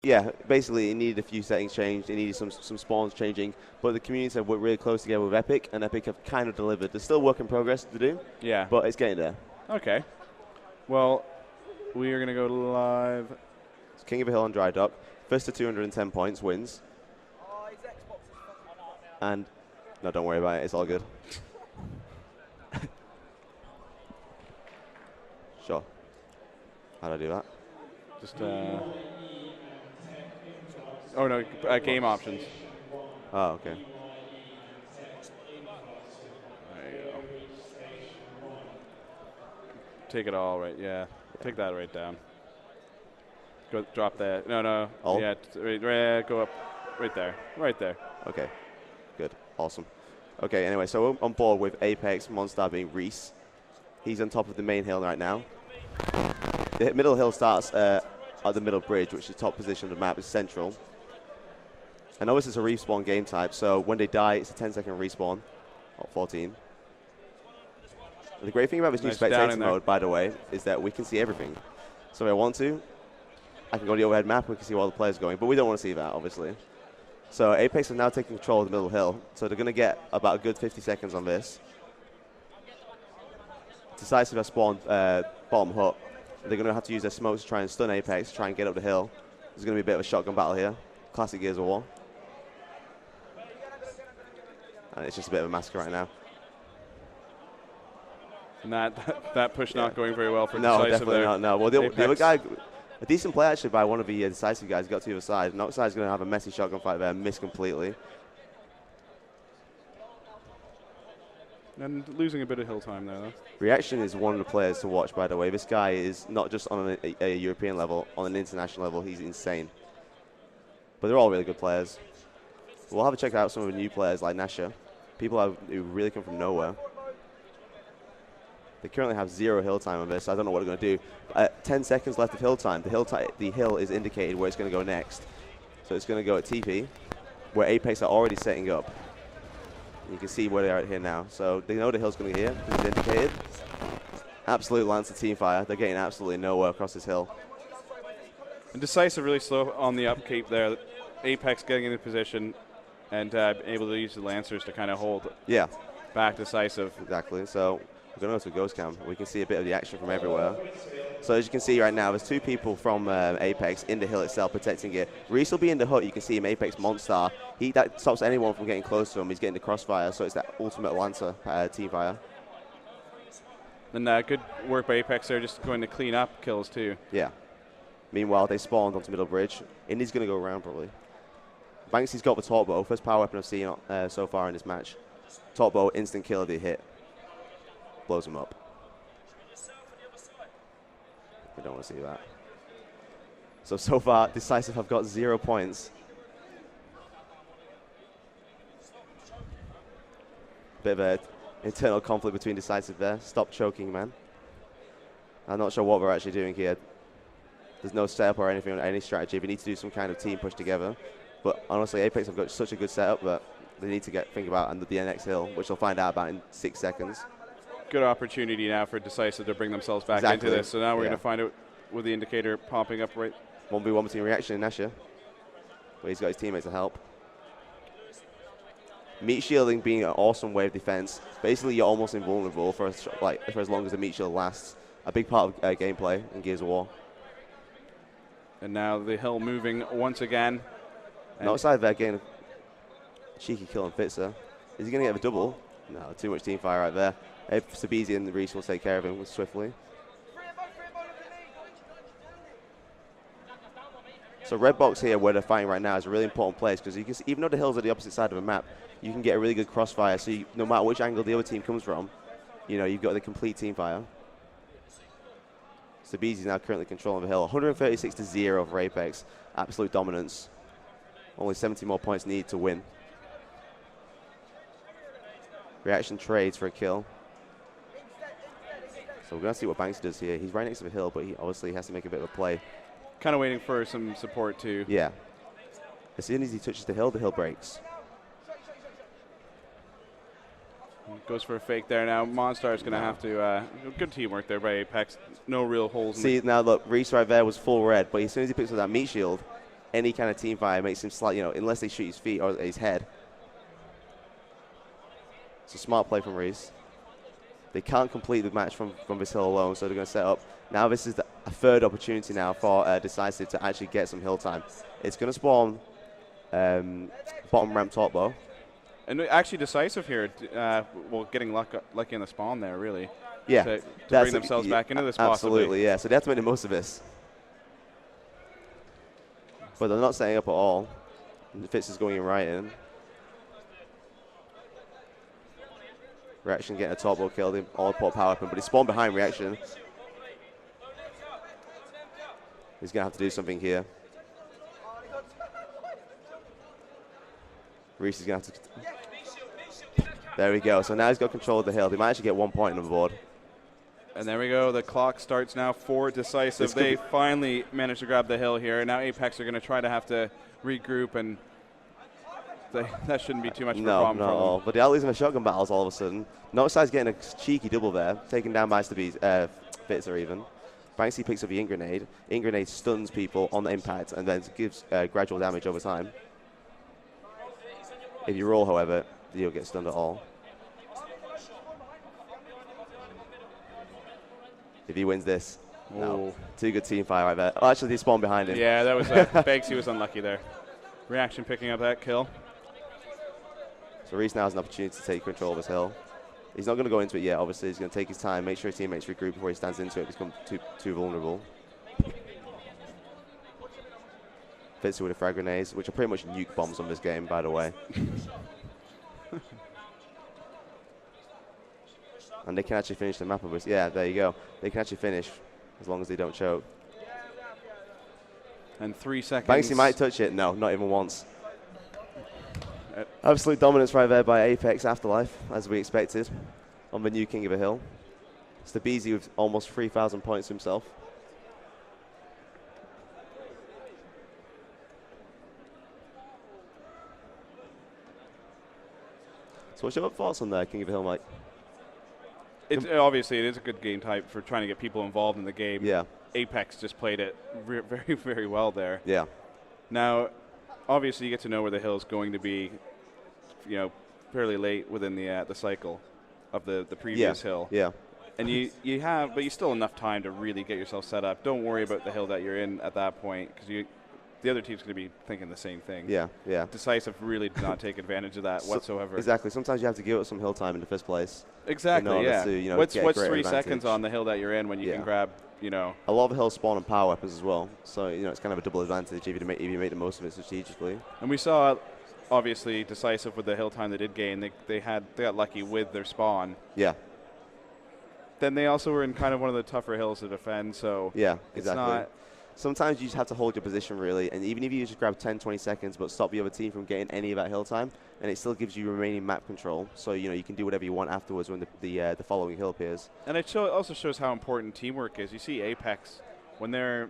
Yeah, basically it needed a few settings changed, it needed some spawns changing, but the communities have worked really close together with Epic, and Epic have kind of delivered. There's still work in progress to do, Yeah. but it's getting there. Okay. Well, we are going to go live. It's King of the Hill on Drydock. First to 210 points wins. And, no, don't worry about it, it's all good. Sure. How do I do that? Just, oh no, game options. Oh, okay. There you go. Take it all right, yeah. Take that right down. Go, drop that. No. All? Yeah, go up. Right there. Right there. Okay. Good. Awesome. Okay, anyway, so we're on board with Apex, Monstar being Reese. He's on top of the main hill right now. The middle hill starts at the middle bridge, which is the top position of the map, is central. I know this is a respawn game type, so when they die, it's a 10-second respawn, or 14. And the great thing about this new spectator mode, by the way, is that we can see everything. So if I want to, I can go to the overhead map, we can see where all the players are going, but we don't want to see that, obviously. So Apex is now taking control of the middle hill, so they're going to get about a good 50 seconds on this. Decisive has spawned bottom hut. They're going to have to use their smokes to try and stun Apex, try and get up the hill. There's going to be a bit of a shotgun battle here. Classic Gears of War. And it's just a bit of a massacre right now. And that push not going very well for no, Decisive definitely there. not. No, well, the other guy, a decent play actually by one of the Decisive guys, got to the other side. And outside's going to have a messy shotgun fight there, missed completely. And losing a bit of hill time there, though. Reaction is one of the players to watch, by the way. This guy is not just on a European level, on an international level, he's insane. But they're all really good players. We'll have to check out some of the new players like Nasha. People who really come from nowhere. They currently have 0 hill time on this. I don't know what they're going to do. 10 seconds left of hill time. The hill is indicated where it's going to go next. So it's going to go at TP, where Apex are already setting up. You can see where they are at here now. So they know the hill's going to be here. It's indicated. Absolute Lancer team fire. They're getting absolutely nowhere across this hill. And Decisive really slow on the upkeep there. Apex getting into position and able to use the Lancers to kind of hold back Decisive. Exactly. So we're going to go to a ghost cam. We can see a bit of the action from everywhere. So as you can see right now, there's 2 people from Apex in the hill itself protecting it. Reese will be in the hut. You can see him, Apex Monstar. That stops anyone from getting close to him. He's getting the crossfire, so it's that ultimate Lancer team fire. And good work by Apex there, just going to clean up kills too. Yeah. Meanwhile, they spawned onto middle bridge. Indy's going to go around probably. Banksy's got the top bow. First power weapon I've seen so far in this match. Top bow, instant kill if they hit. Blows him up. We don't want to see that. So far, Decisive have got 0 points. Bit of an internal conflict between Decisive there. Stop choking, man. I'm not sure what we're actually doing here. There's no setup or anything, any strategy. We need to do some kind of team push together. But honestly, Apex have got such a good setup that they need to think about the next hill, which they'll find out about in 6 seconds. Good opportunity now for Decisive to bring themselves back into this. So now we're going to find out with the indicator popping up right. 1v1 between Reaction and Nasha. But he's got his teammates to help. Meat shielding being an awesome way of defense. Basically, you're almost invulnerable for as long as the meat shield lasts. A big part of gameplay in Gears of War. And now the hill moving once again. And outside there, getting a cheeky kill on Fitzer. Is he going to get a double? No, too much team fire right there. Sabizi and Reese will take care of him swiftly. So red box here, where they're fighting right now, is a really important place because you can see, even though the hills are the opposite side of the map, you can get a really good crossfire. So no matter which angle the other team comes from, you've got the complete team fire. Sabizi is now currently controlling the hill. 136-0 for Apex. Absolute dominance. Only 70 more points needed to win. Reaction trades for a kill. So we're going to see what Banksy does here. He's right next to the hill, but he obviously has to make a bit of a play. Kind of waiting for some support too. Yeah. As soon as he touches the hill breaks. Goes for a fake there now. Monstar is going to have to. Good teamwork there by Apex. No real holes. See, now look, Reese right there was full red, but as soon as he picks up that meat shield, any kind of team fight makes him slight, unless they shoot his feet or his head. It's a smart play from Reese. They can't complete the match from this hill alone, so they're going to set up. Now this is a third opportunity now for Decisive to actually get some hill time. It's going to spawn bottom ramp top though. And actually Decisive here, getting lucky in the spawn there, really. Yeah. To bring themselves back into this possibly. Absolutely, yeah. So they have to make the most of this. But they're not setting up at all. Fitz is going right in. Reaction getting a top blow killed him. All port power weapon, but he spawned behind Reaction. He's going to have to do something here. Reese is going to have to... There we go. So now he's got control of the hill. They might actually get 1 point on the board. And there we go. The clock starts now for Decisive. They finally managed to grab the hill here. And now Apex are going to try to have to regroup, and that shouldn't be too much of a problem not for at all. But they are losing the shotgun battles all of a sudden. Noxide's getting a cheeky double there, taken down by Fitzer even. Banksy picks up the Ink Grenade. Ink Grenade stuns people on the impact and then gives gradual damage over time. If you roll, however, you don't get stunned at all. If he wins this, no. Too good team fight right there. Oh, actually, they spawned behind him. Yeah, that was Banksy was unlucky there. Reaction picking up that kill. So Reese now has an opportunity to take control of his hill. He's not going to go into it yet, obviously. He's going to take his time, make sure his teammates regroup before he stands into it, become too vulnerable. Fitz with the frag grenades, which are pretty much nuke bombs on this game, by the way. And they can actually finish the map of this. Yeah, there you go. They can actually finish as long as they don't choke. And 3 seconds. Banksy might touch it. No, not even once. Absolute dominance right there by Apex Afterlife, as we expected, on the new King of the Hill. It's the Beezy with almost 3,000 points himself. So what's your thoughts on King of the Hill, Mike? Obviously, it is a good game type for trying to get people involved in the game. Yeah. Apex just played it very, very well there. Yeah. Now, obviously, you get to know where the hill is going to be, fairly late within the cycle of the previous hill. Yeah. And you have, but you still enough time to really get yourself set up. Don't worry about the hill that you're in at that point, because the other team's going to be thinking the same thing. Yeah, yeah. Decisive really did not take advantage of that whatsoever. Exactly. Sometimes you have to give up some hill time in the first place. Exactly, yeah. To, what's 3 advantage. seconds on the hill that you're in when you can grab, A lot of the hills spawn on power weapons as well. So, it's kind of a double advantage if you make the most of it strategically. And we saw, obviously, Decisive with the hill time they did gain. They got lucky with their spawn. Yeah. Then they also were in kind of one of the tougher hills to defend, so yeah, it's exactly. not. Sometimes you just have to hold your position, really, and even if you just grab 10, 20 seconds but stop the other team from getting any of that hill time, and it still gives you remaining map control, so you can do whatever you want afterwards when the following hill appears. And it also shows how important teamwork is. You see Apex, when they're